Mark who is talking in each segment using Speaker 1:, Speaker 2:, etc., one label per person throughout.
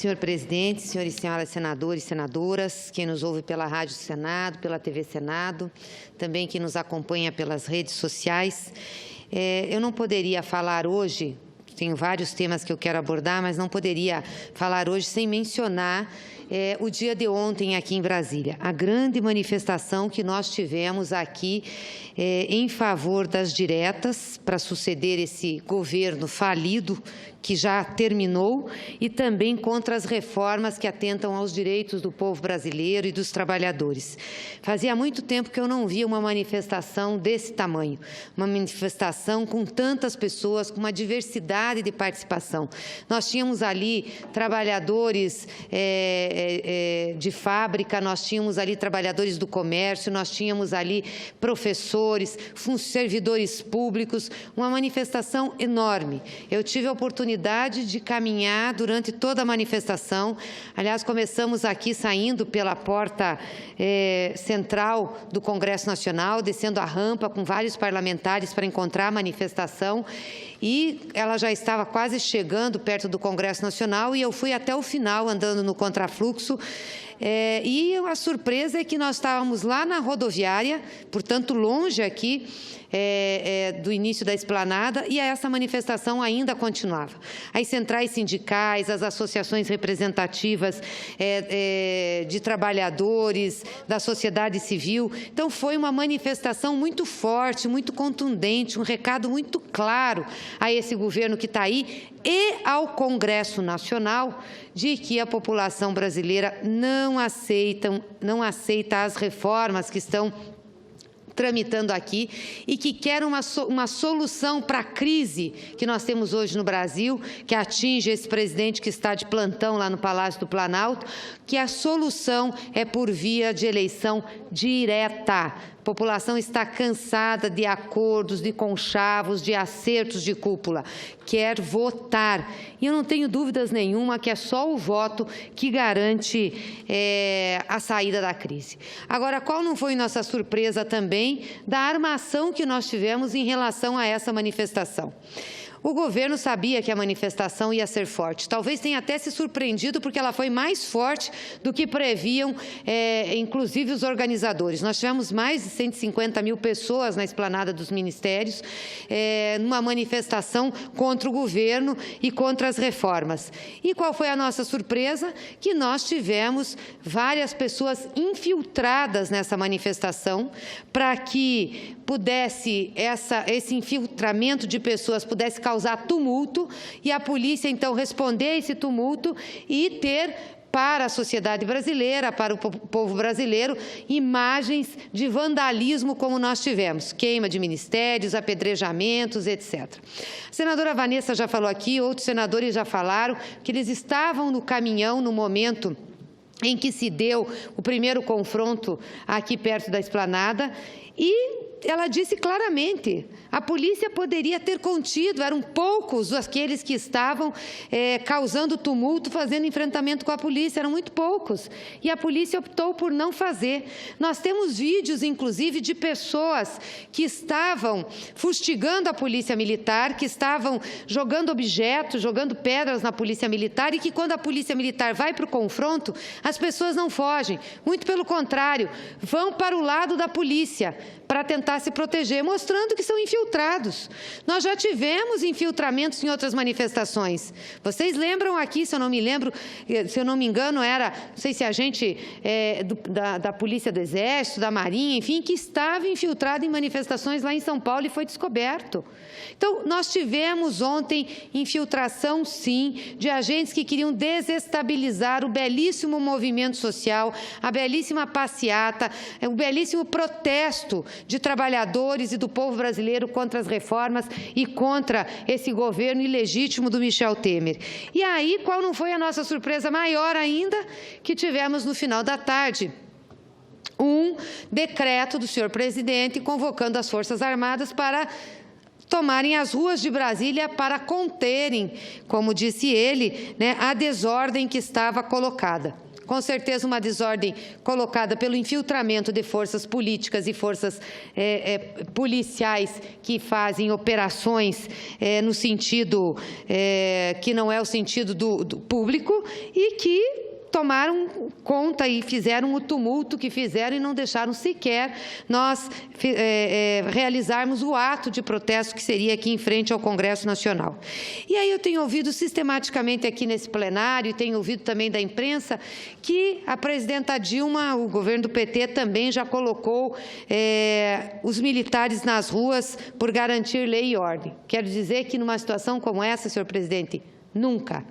Speaker 1: senhor presidente, senhores e senhoras senadores e senadoras, quem nos ouve pela Rádio Senado, pela TV Senado, também quem nos acompanha pelas redes sociais. Eu não poderia falar hoje, tenho vários temas que eu quero abordar, mas não poderia falar hoje sem mencionar o dia de ontem aqui em Brasília, a grande manifestação que nós tivemos aqui em favor das diretas para suceder esse governo falido que já terminou e também contra as reformas que atentam aos direitos do povo brasileiro e dos trabalhadores. Fazia muito tempo que eu não via uma manifestação desse tamanho, uma manifestação com tantas pessoas, com uma diversidade de participação. Nós tínhamos ali trabalhadores de fábrica, nós tínhamos ali trabalhadores do comércio, nós tínhamos ali professores, servidores públicos, uma manifestação enorme. Eu tive a oportunidade de caminhar durante toda a manifestação. Aliás, começamos aqui saindo pela porta central do Congresso Nacional, descendo a rampa com vários parlamentares para encontrar a manifestação, e ela já estava quase chegando perto do Congresso Nacional e eu fui até o final andando no contrafluxo. E a surpresa é que nós estávamos lá na rodoviária, portanto longe aqui do início da esplanada, e essa manifestação ainda continuava. As centrais sindicais, as associações representativas de trabalhadores, da sociedade civil. Então foi uma manifestação muito forte, muito contundente, um recado muito claro a esse governo que está aí e ao Congresso Nacional de que a população brasileira não aceita as reformas que estão tramitando aqui e que quer uma solução para a crise que nós temos hoje no Brasil, que atinge esse presidente que está de plantão lá no Palácio do Planalto, que a solução é por via de eleição direta. A população está cansada de acordos, de conchavos, de acertos de cúpula. Quer votar. E eu não tenho dúvidas nenhuma que é só o voto que garante a saída da crise. Agora, qual não foi nossa surpresa também da armação que nós tivemos em relação a essa manifestação? O governo sabia que a manifestação ia ser forte. Talvez tenha até se surpreendido porque ela foi mais forte do que previam, inclusive, os organizadores. Nós tivemos mais de 150 mil pessoas na esplanada dos ministérios, numa manifestação contra o governo e contra as reformas. E qual foi a nossa surpresa? Que nós tivemos várias pessoas infiltradas nessa manifestação para que esse infiltramento de pessoas pudesse causar tumulto e a polícia, então, responder a esse tumulto e ter para a sociedade brasileira, para o povo brasileiro, imagens de vandalismo como nós tivemos, queima de ministérios, apedrejamentos, etc. A senadora Vanessa já falou aqui, outros senadores já falaram que eles estavam no caminhão no momento em que se deu o primeiro confronto aqui perto da esplanada e ela disse claramente, a polícia poderia ter contido, eram poucos aqueles que estavam causando tumulto, fazendo enfrentamento com a polícia, eram muito poucos, e a polícia optou por não fazer. Nós temos vídeos, inclusive, de pessoas que estavam fustigando a polícia militar, que estavam jogando objetos, jogando pedras na polícia militar, e que quando a polícia militar vai para o confronto, as pessoas não fogem, muito pelo contrário, vão para o lado da polícia, para tentar se proteger, mostrando que são infiltrados. Nós já tivemos infiltramentos em outras manifestações. Vocês lembram aqui, se eu não me engano, era, não sei se a gente da Polícia do Exército, da Marinha, enfim, que estava infiltrado em manifestações lá em São Paulo e foi descoberto. Então, nós tivemos ontem infiltração, sim, de agentes que queriam desestabilizar o belíssimo movimento social, a belíssima passeata, o belíssimo protesto de trabalhadores e do povo brasileiro contra as reformas e contra esse governo ilegítimo do Michel Temer. E aí, qual não foi a nossa surpresa maior ainda que tivemos no final da tarde? Um decreto do senhor presidente convocando as Forças Armadas para tomarem as ruas de Brasília para conterem, como disse ele, a desordem que estava colocada. com certeza uma desordem colocada pelo infiltramento de forças políticas e forças policiais que fazem operações no sentido que não é o sentido do público e que tomaram conta e fizeram o tumulto que fizeram e não deixaram sequer nós realizarmos o ato de protesto que seria aqui em frente ao Congresso Nacional. E aí eu tenho ouvido sistematicamente aqui nesse plenário, e tenho ouvido também da imprensa, que a presidenta Dilma, o governo do PT também já colocou os militares nas ruas por garantir lei e ordem. Quero dizer que numa situação como essa, senhor presidente, nunca,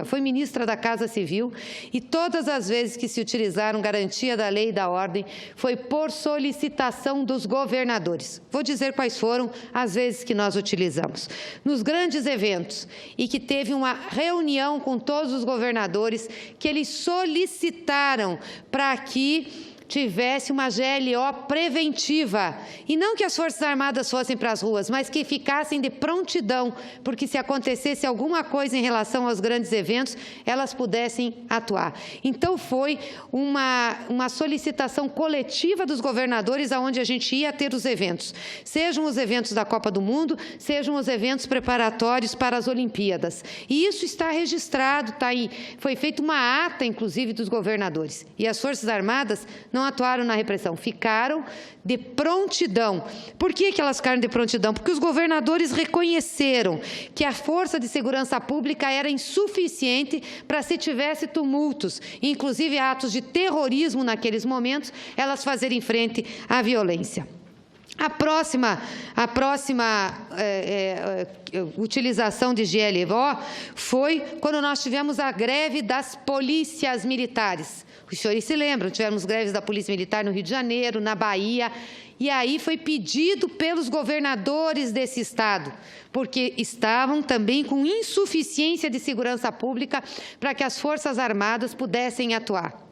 Speaker 1: fui ministra da Casa Civil e todas as vezes que se utilizaram garantia da lei e da ordem foi por solicitação dos governadores. Vou dizer quais foram as vezes que nós utilizamos. Nos grandes eventos, e que teve uma reunião com todos os governadores, que eles solicitaram para que tivesse uma GLO preventiva, e não que as Forças Armadas fossem para as ruas, mas que ficassem de prontidão, porque se acontecesse alguma coisa em relação aos grandes eventos, elas pudessem atuar. Então, foi uma solicitação coletiva dos governadores aonde a gente ia ter os eventos, sejam os eventos da Copa do Mundo, sejam os eventos preparatórios para as Olimpíadas. E isso está registrado, está aí. Foi feita uma ata, inclusive, dos governadores. E as Forças Armadas não atuaram na repressão, ficaram de prontidão. Por que elas ficaram de prontidão? Porque os governadores reconheceram que a força de segurança pública era insuficiente para, se tivesse tumultos, inclusive atos de terrorismo naqueles momentos, elas fazerem frente à violência. A próxima utilização de GLO foi quando nós tivemos a greve das polícias militares. Os senhores se lembram, tivemos greves da Polícia Militar no Rio de Janeiro, na Bahia, e aí foi pedido pelos governadores desse estado, porque estavam também com insuficiência de segurança pública para que as Forças Armadas pudessem atuar.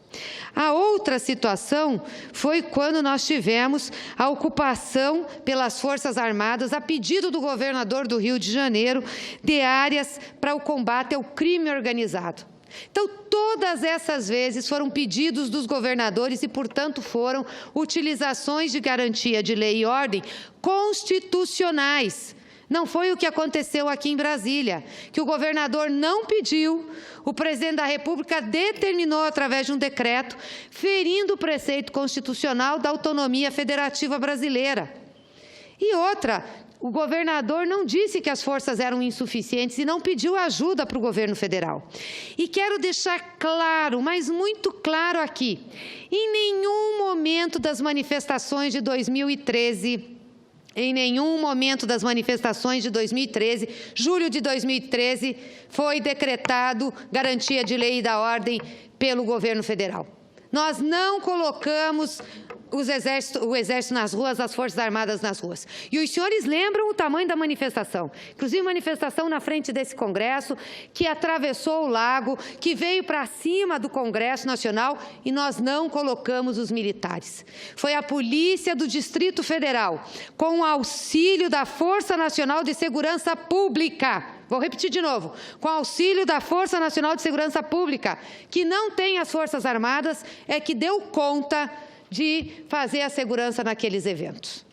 Speaker 1: A outra situação foi quando nós tivemos a ocupação pelas Forças Armadas, a pedido do governador do Rio de Janeiro, de áreas para o combate ao crime organizado. Então, todas essas vezes foram pedidos dos governadores e, portanto, foram utilizações de garantia de lei e ordem constitucionais. Não foi o que aconteceu aqui em Brasília, que o governador não pediu, o presidente da República determinou através de um decreto, ferindo o preceito constitucional da autonomia federativa brasileira. E outra, o governador não disse que as forças eram insuficientes e não pediu ajuda para o governo federal. E quero deixar claro, mas muito claro aqui, em nenhum momento das manifestações de 2013, em nenhum momento das manifestações de 2013, julho de 2013, foi decretado garantia de lei e da ordem pelo governo federal. Nós não colocamos o Exército nas ruas, as Forças Armadas nas ruas. E os senhores lembram o tamanho da manifestação, inclusive manifestação na frente desse Congresso, que atravessou o lago, que veio para cima do Congresso Nacional, e nós não colocamos os militares. Foi a Polícia do Distrito Federal, com o auxílio da Força Nacional de Segurança Pública, vou repetir de novo, com auxílio da Força Nacional de Segurança Pública, que não tem as Forças Armadas, é que deu conta de fazer a segurança naqueles eventos.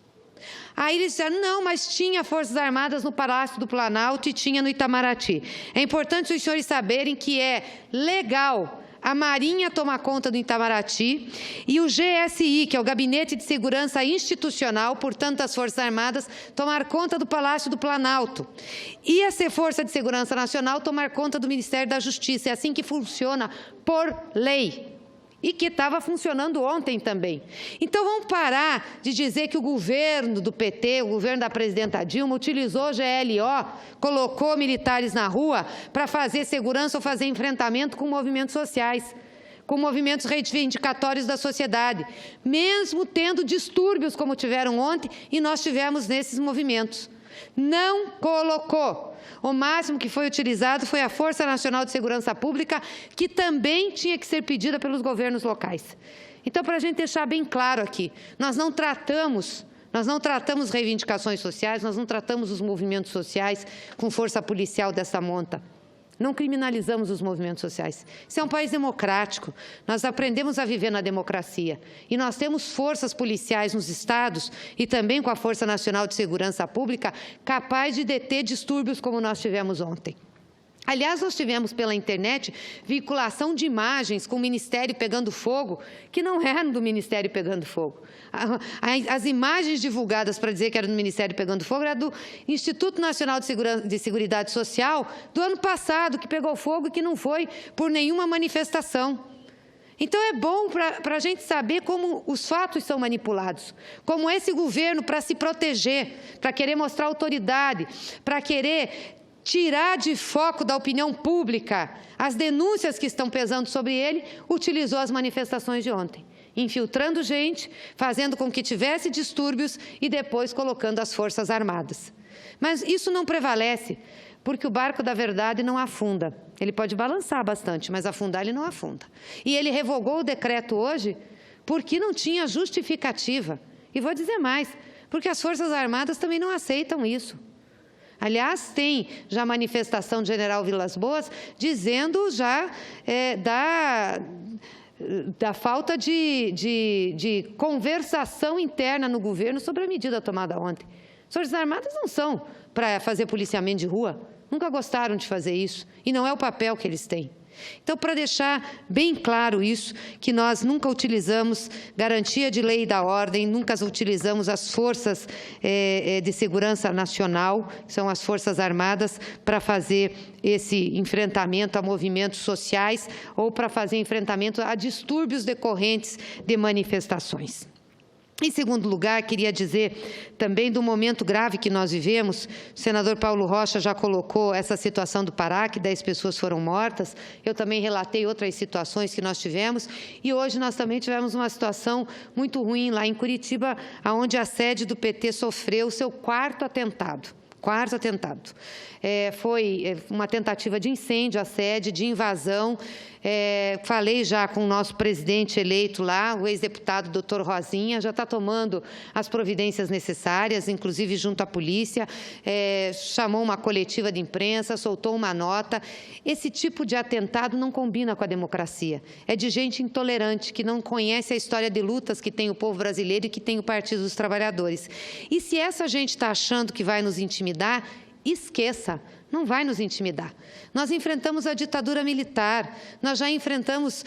Speaker 1: Aí eles disseram, não, mas tinha Forças Armadas no Palácio do Planalto e tinha no Itamaraty. É importante os senhores saberem que é legal a Marinha tomar conta do Itamaraty e o GSI, que é o Gabinete de Segurança Institucional, portanto, das Forças Armadas, tomar conta do Palácio do Planalto. E a Força de Segurança Nacional tomar conta do Ministério da Justiça. É assim que funciona por lei. E que estava funcionando ontem também. Então, vamos parar de dizer que o governo do PT, o governo da presidenta Dilma, utilizou GLO, colocou militares na rua para fazer segurança ou fazer enfrentamento com movimentos sociais, com movimentos reivindicatórios da sociedade, mesmo tendo distúrbios como tiveram ontem, e nós tivemos nesses movimentos. Não colocou. O máximo que foi utilizado foi a Força Nacional de Segurança Pública, que também tinha que ser pedida pelos governos locais. Então, para a gente deixar bem claro aqui, nós não tratamos reivindicações sociais, nós não tratamos os movimentos sociais com força policial dessa monta. Não criminalizamos os movimentos sociais. Isso é um país democrático. Nós aprendemos a viver na democracia. E nós temos forças policiais nos estados e também com a Força Nacional de Segurança Pública capaz de deter distúrbios como nós tivemos ontem. Aliás, nós tivemos pela internet vinculação de imagens com o Ministério pegando fogo, que não eram do Ministério pegando fogo. As imagens divulgadas para dizer que era do Ministério pegando fogo era do Instituto Nacional de Seguridade Social do ano passado, que pegou fogo e que não foi por nenhuma manifestação. Então, é bom para a gente saber como os fatos são manipulados, como esse governo, para se proteger, para querer mostrar autoridade, para querer tirar de foco da opinião pública as denúncias que estão pesando sobre ele, utilizou as manifestações de ontem, infiltrando gente, fazendo com que tivesse distúrbios e depois colocando as Forças Armadas. Mas isso não prevalece, porque o barco da verdade não afunda. Ele pode balançar bastante, mas afundar ele não afunda. E ele revogou o decreto hoje porque não tinha justificativa. E vou dizer mais, porque as Forças Armadas também não aceitam isso. Aliás, tem já manifestação do general Vilas Boas dizendo já da falta de conversação interna no governo sobre a medida tomada ontem. As Forças Armadas não são para fazer policiamento de rua, nunca gostaram de fazer isso, e não é o papel que eles têm. Então, para deixar bem claro isso, que nós nunca utilizamos garantia de lei e da ordem, nunca utilizamos as forças de segurança nacional, são as Forças Armadas, para fazer esse enfrentamento a movimentos sociais ou para fazer enfrentamento a distúrbios decorrentes de manifestações. Em segundo lugar, queria dizer também do momento grave que nós vivemos. O senador Paulo Rocha já colocou essa situação do Pará, que 10 pessoas foram mortas. Eu também relatei outras situações que nós tivemos. E hoje nós também tivemos uma situação muito ruim lá em Curitiba, onde a sede do PT sofreu o seu quarto atentado. Foi uma tentativa de incêndio à sede, de invasão. Falei já com o nosso presidente eleito lá, o ex-deputado doutor Rosinha, já está tomando as providências necessárias, inclusive junto à polícia, chamou uma coletiva de imprensa, soltou uma nota. Esse tipo de atentado não combina com a democracia. É de gente intolerante, que não conhece a história de lutas que tem o povo brasileiro e que tem o Partido dos Trabalhadores. E se essa gente está achando que vai nos intimidar, esqueça, não vai nos intimidar. Nós enfrentamos a ditadura militar, nós já enfrentamos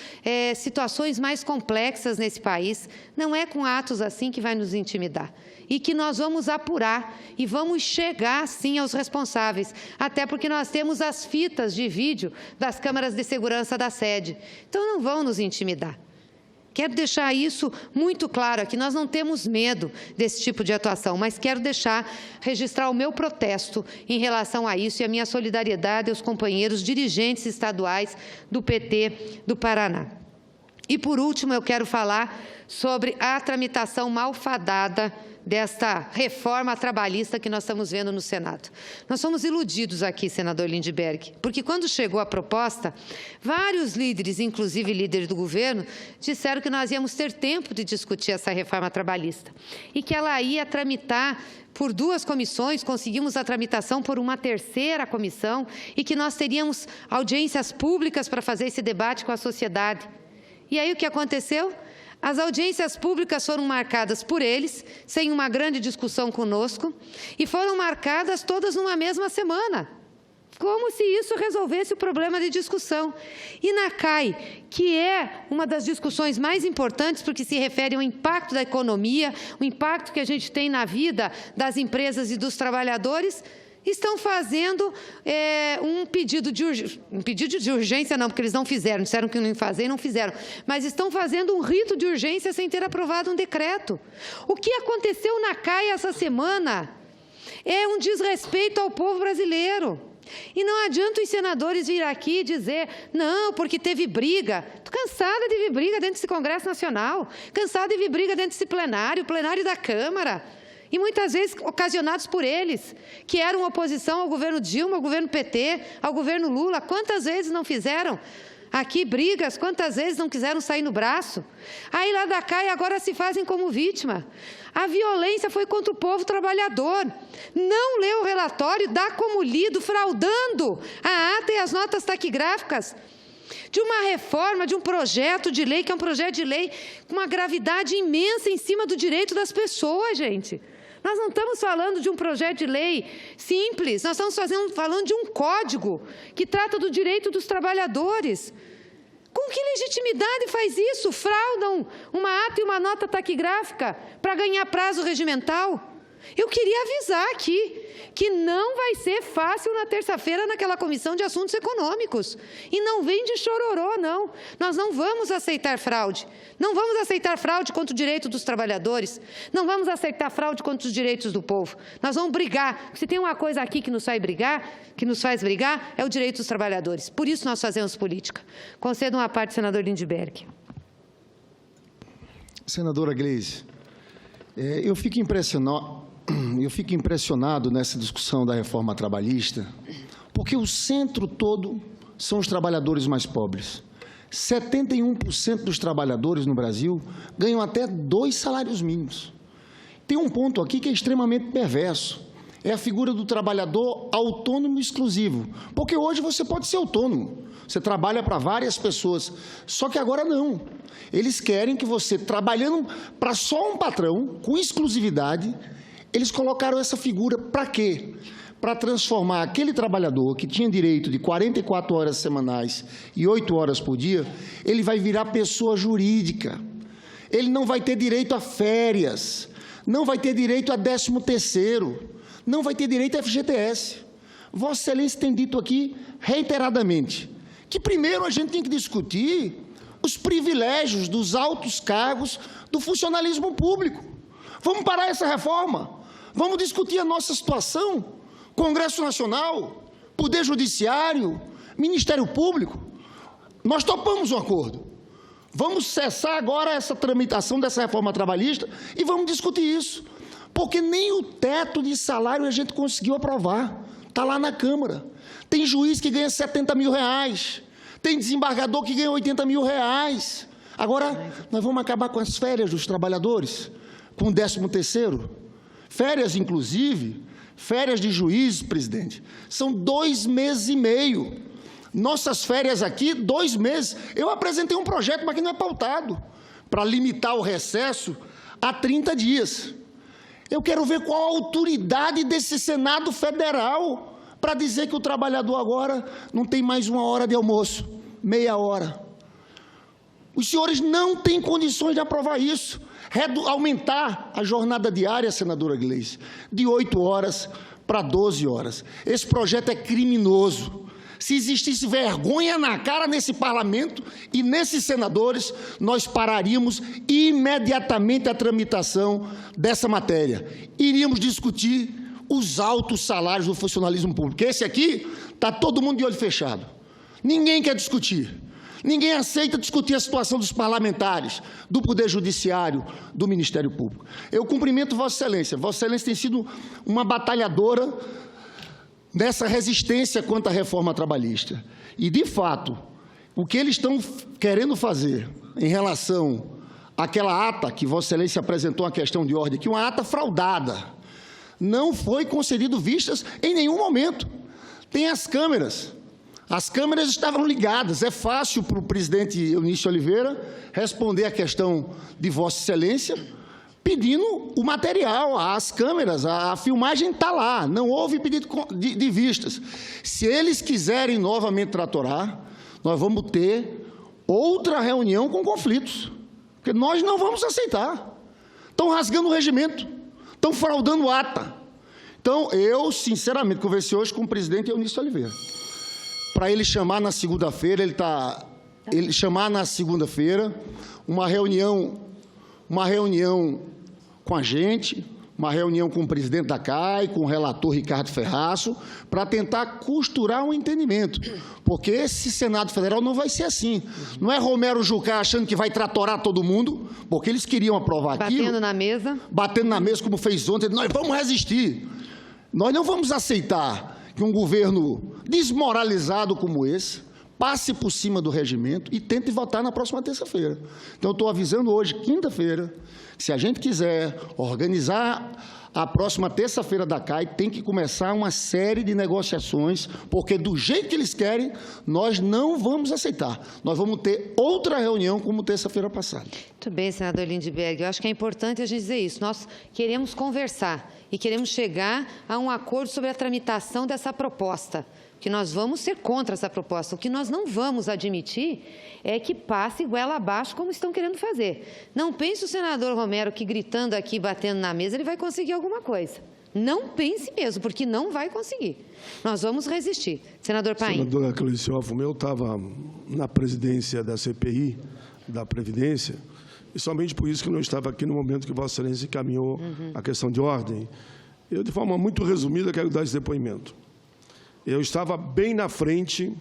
Speaker 1: situações mais complexas nesse país. Não é com atos assim que vai nos intimidar. E que nós vamos apurar e vamos chegar, sim, aos responsáveis. Até porque nós temos as fitas de vídeo das câmaras de segurança da sede. Então, não vão nos intimidar. Quero deixar isso muito claro aqui, nós não temos medo desse tipo de atuação, mas quero registrar o meu protesto em relação a isso e a minha solidariedade aos companheiros dirigentes estaduais do PT do Paraná. E, por último, eu quero falar sobre a tramitação malfadada desta reforma trabalhista que nós estamos vendo no Senado. Nós somos iludidos aqui, senador Lindbergh, porque quando chegou a proposta, vários líderes, inclusive líderes do governo, disseram que nós íamos ter tempo de discutir essa reforma trabalhista e que ela ia tramitar por 2 comissões, conseguimos a tramitação por uma 3ª comissão e que nós teríamos audiências públicas para fazer esse debate com a sociedade. E aí o que aconteceu? As audiências públicas foram marcadas por eles, sem uma grande discussão conosco, e foram marcadas todas numa mesma semana, como se isso resolvesse o problema de discussão. E na CAI, que é uma das discussões mais importantes, porque se refere ao impacto da economia, o impacto que a gente tem na vida das empresas e dos trabalhadores, estão fazendo um pedido de urgência, não, porque eles não fizeram, disseram que não iam fazer e não fizeram, mas estão fazendo um rito de urgência sem ter aprovado um decreto. O que aconteceu na CAI essa semana é um desrespeito ao povo brasileiro. E não adianta os senadores vir aqui dizer, não, porque teve briga. Estou cansada de ver briga dentro desse Congresso Nacional, cansada de ver briga dentro desse plenário da Câmara. E muitas vezes ocasionados por eles, que eram oposição ao governo Dilma, ao governo PT, ao governo Lula. Quantas vezes não fizeram Aqui, brigas, quantas vezes não quiseram sair no braço? Aí lá da cá e agora se fazem como vítima. A violência foi contra o povo trabalhador. Não leu o relatório, dá como lido, fraudando a ata e as notas taquigráficas de uma reforma, de um projeto de lei, que é um projeto de lei com uma gravidade imensa em cima do direito das pessoas, gente. Nós não estamos falando de um projeto de lei simples, nós estamos falando de um código que trata do direito dos trabalhadores. Com que legitimidade faz isso? Fraudam uma ata e uma nota taquigráfica para ganhar prazo regimental? Eu queria avisar aqui que não vai ser fácil na terça-feira naquela Comissão de Assuntos Econômicos. E não vem de chororô, não. Nós não vamos aceitar fraude. Não vamos aceitar fraude contra o direito dos trabalhadores. Não vamos aceitar fraude contra os direitos do povo. Nós vamos brigar. Se tem uma coisa aqui que nos faz brigar, é o direito dos trabalhadores. Por isso nós fazemos política. Concedo uma parte, senador Lindbergh.
Speaker 2: Senadora Gleisi, eu fico impressionado nessa discussão da reforma trabalhista, porque o centro todo são os trabalhadores mais pobres. 71% dos trabalhadores no Brasil ganham até 2 salários mínimos. Tem um ponto aqui que é extremamente perverso. É a figura do trabalhador autônomo exclusivo. Porque hoje você pode ser autônomo. Você trabalha para várias pessoas. Só que agora não. Eles querem que você, trabalhando para só um patrão, com exclusividade, eles colocaram essa figura para quê? Para transformar aquele trabalhador que tinha direito de 44 horas semanais e 8 horas por dia, ele vai virar pessoa jurídica. Ele não vai ter direito a férias, não vai ter direito a 13º, não vai ter direito a FGTS. Vossa Excelência tem dito aqui reiteradamente que primeiro a gente tem que discutir os privilégios dos altos cargos do funcionalismo público. Vamos parar essa reforma. Vamos discutir a nossa situação, Congresso Nacional, Poder Judiciário, Ministério Público. Nós topamos um acordo. Vamos cessar agora essa tramitação dessa reforma trabalhista e vamos discutir isso. Porque nem o teto de salário a gente conseguiu aprovar. Está lá na Câmara. Tem juiz que ganha 70 mil reais. Tem desembargador que ganha 80 mil reais. Agora, nós vamos acabar com as férias dos trabalhadores, com o 13º. Férias, inclusive, férias de juiz, presidente, são 2 meses e meio. Nossas férias aqui, 2 meses. Eu apresentei um projeto, mas que não é pautado, para limitar o recesso a 30 dias. Eu quero ver qual a autoridade desse Senado Federal para dizer que o trabalhador agora não tem mais 1 hora de almoço, meia hora. Os senhores não têm condições de aprovar isso. Aumentar a jornada diária, senadora Gleisi, de 8 horas para 12 horas. Esse projeto é criminoso. Se existisse vergonha na cara nesse parlamento e nesses senadores, nós pararíamos imediatamente a tramitação dessa matéria. Iríamos discutir os altos salários do funcionalismo público. Esse aqui está todo mundo de olho fechado. Ninguém quer discutir. Ninguém aceita discutir a situação dos parlamentares, do Poder Judiciário, do Ministério Público. Eu cumprimento Vossa Excelência. Vossa Excelência tem sido uma batalhadora dessa resistência contra a reforma trabalhista. E, de fato, o que eles estão querendo fazer em relação àquela ata que Vossa Excelência apresentou a questão de ordem, que uma ata fraudada, não foi concedido vistas em nenhum momento. Tem as câmeras. As câmeras estavam ligadas. É fácil para o presidente Eunício Oliveira responder a questão de Vossa Excelência pedindo o material, as câmeras, a filmagem está lá, não houve pedido de vistas. Se eles quiserem novamente tratorar, nós vamos ter outra reunião com conflitos, porque nós não vamos aceitar. Estão rasgando o regimento, estão fraudando ata. Então, eu, sinceramente, conversei hoje com o presidente Eunício Oliveira, para ele chamar na segunda-feira, chamar na segunda-feira uma reunião com a gente, uma reunião com o presidente da CAI, com o relator Ricardo Ferraço, para tentar costurar um entendimento, porque esse Senado Federal não vai ser assim. Não é Romero Jucá achando que vai tratorar todo mundo, porque eles queriam aprovar aquilo.
Speaker 1: Batendo na mesa.
Speaker 2: Batendo na mesa, como fez ontem. Nós vamos resistir. Nós não vamos aceitar que um governo desmoralizado como esse passe por cima do regimento e tente votar na próxima terça-feira. Então, eu estou avisando hoje, quinta-feira, que se a gente quiser organizar a próxima terça-feira da CAI, tem que começar uma série de negociações, porque do jeito que eles querem, nós não vamos aceitar. Nós vamos ter outra reunião como terça-feira passada.
Speaker 1: Muito bem, senador Lindbergh. Eu acho que é importante a gente dizer isso. Nós queremos conversar e queremos chegar a um acordo sobre a tramitação dessa proposta, que nós vamos ser contra essa proposta. O que nós não vamos admitir é que passe goela abaixo como estão querendo fazer. Não pense o senador Romero que gritando aqui, batendo na mesa, ele vai conseguir alguma coisa. Não pense mesmo, porque não vai conseguir. Nós vamos resistir. Senador Paim.
Speaker 3: Senadora Cleícia Hoffmann, eu estava na presidência da CPI, da Previdência, e somente por isso que não estava aqui no momento que Vossa Excelência encaminhou a questão de ordem. Eu, de forma muito resumida, quero dar esse depoimento. Eu estava bem na frente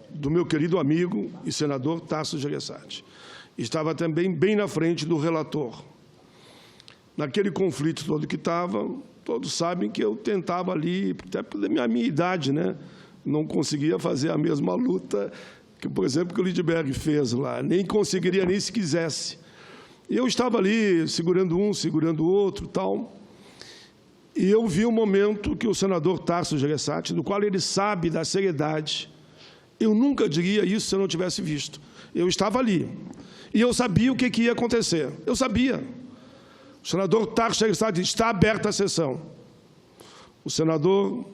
Speaker 3: do meu querido amigo e senador Tasso Gereissati. Estava também bem na frente do relator. Naquele conflito todo que estava, todos sabem que eu tentava ali, até pela minha idade, né? Não conseguia fazer a mesma luta que, por exemplo, que o Lindbergh fez lá. Nem conseguiria nem se quisesse. E eu estava ali segurando um, segurando o outro, tal. E eu vi um momento que o senador Tasso Gereissati, do qual ele sabe da seriedade, eu nunca diria isso se eu não tivesse visto. Eu estava ali. E eu sabia o que ia acontecer. Eu sabia. O senador Tasso Gereissati disse, está aberta a sessão. O senador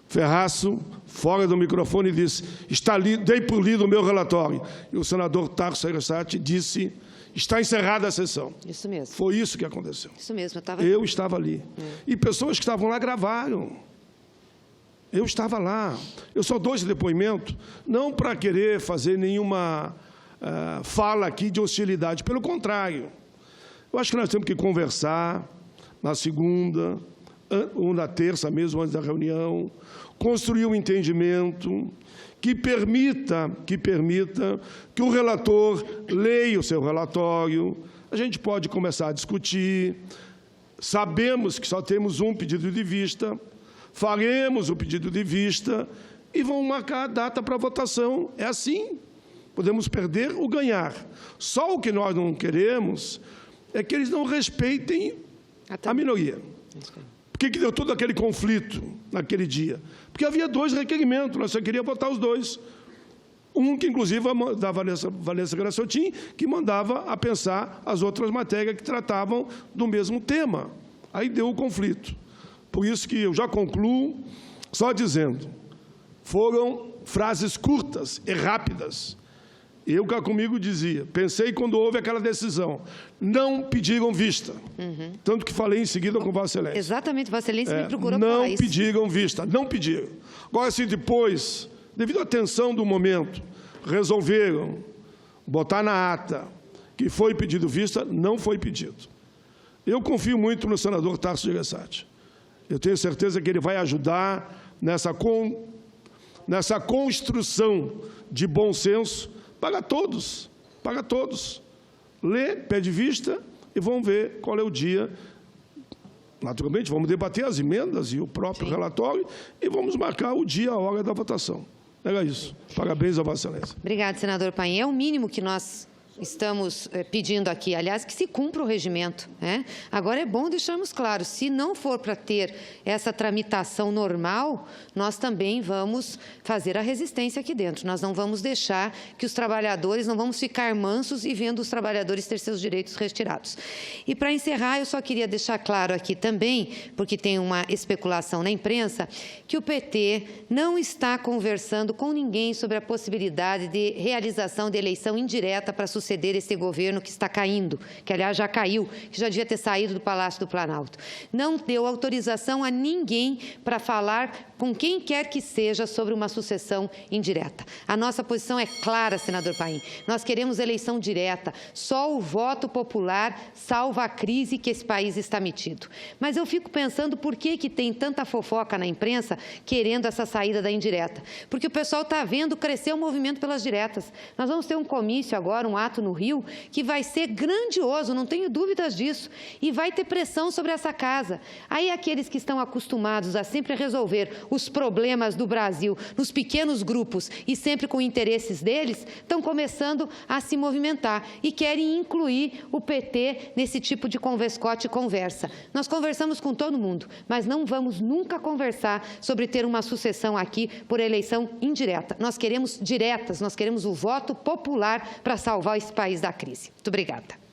Speaker 3: Ferraço, fora do microfone, disse, dei por lido o meu relatório. E o senador Tasso Gereissati disse, está encerrada a sessão.
Speaker 1: Isso mesmo.
Speaker 3: Foi isso que aconteceu.
Speaker 1: Isso mesmo,
Speaker 3: eu estava ali. E pessoas que estavam lá gravaram. Eu estava lá. Eu só dou esse depoimento, não para querer fazer nenhuma fala aqui de hostilidade. Pelo contrário. Eu acho que nós temos que conversar na segunda, ou na terça mesmo, antes da reunião, construir um entendimento que permita que o relator leia o seu relatório, a gente pode começar a discutir, sabemos que só temos um pedido de vista, faremos o pedido de vista e vamos marcar a data para votação. É assim, podemos perder ou ganhar. Só o que nós não queremos é que eles não respeitem a minoria. Por que deu todo aquele conflito naquele dia? Porque havia 2 requerimentos, nós só queríamos votar os 2. Um que, inclusive, da Valência Grassotin, que mandava a pensar as outras matérias que tratavam do mesmo tema. Aí deu o conflito. Por isso que eu já concluo só dizendo, foram frases curtas e rápidas. Eu cá comigo dizia, pensei quando houve aquela decisão, não pediram vista. Tanto que falei em seguida com Vossa Excelência.
Speaker 1: Exatamente, Vossa Excelência me procurou
Speaker 3: não
Speaker 1: falar isso.
Speaker 3: pediram vista, não pediram. Agora, se depois, devido à tensão do momento, resolveram botar na ata que foi pedido vista, não foi pedido. Eu confio muito no senador Tasso Gereissati. Eu tenho certeza que ele vai ajudar nessa construção de bom senso para todos, para todos. Lê, pede vista e vamos ver qual é o dia. Naturalmente, vamos debater as emendas e o próprio relatório e vamos marcar o dia, a hora da votação. Era isso. Parabéns a Vossa Excelência.
Speaker 1: Obrigada, senador Paim. É o mínimo que nós estamos pedindo aqui, aliás, que se cumpra o regimento, né? Agora, é bom deixarmos claro, se não for para ter essa tramitação normal, nós também vamos fazer a resistência aqui dentro. Nós não vamos deixar que os trabalhadores, não vamos ficar mansos e vendo os trabalhadores ter seus direitos retirados. E, para encerrar, eu só queria deixar claro aqui também, porque tem uma especulação na imprensa, que o PT não está conversando com ninguém sobre a possibilidade de realização de eleição indireta para suceder esse governo que está caindo, que, aliás, já caiu, que já devia ter saído do Palácio do Planalto. Não deu autorização a ninguém para falar com quem quer que seja sobre uma sucessão indireta. A nossa posição é clara, senador Paim. Nós queremos eleição direta. Só o voto popular salva a crise que esse país está metido. Mas eu fico pensando por que tem tanta fofoca na imprensa querendo essa saída da indireta. Porque o pessoal está vendo crescer o movimento pelas diretas. Nós vamos ter um comício agora, um ato mandato no Rio, que vai ser grandioso, não tenho dúvidas disso, e vai ter pressão sobre essa casa. Aí aqueles que estão acostumados a sempre resolver os problemas do Brasil nos pequenos grupos e sempre com interesses deles, estão começando a se movimentar e querem incluir o PT nesse tipo de converscote e conversa. Nós conversamos com todo mundo, mas não vamos nunca conversar sobre ter uma sucessão aqui por eleição indireta. Nós queremos diretas, nós queremos o voto popular para salvar esse país da crise. Muito obrigada.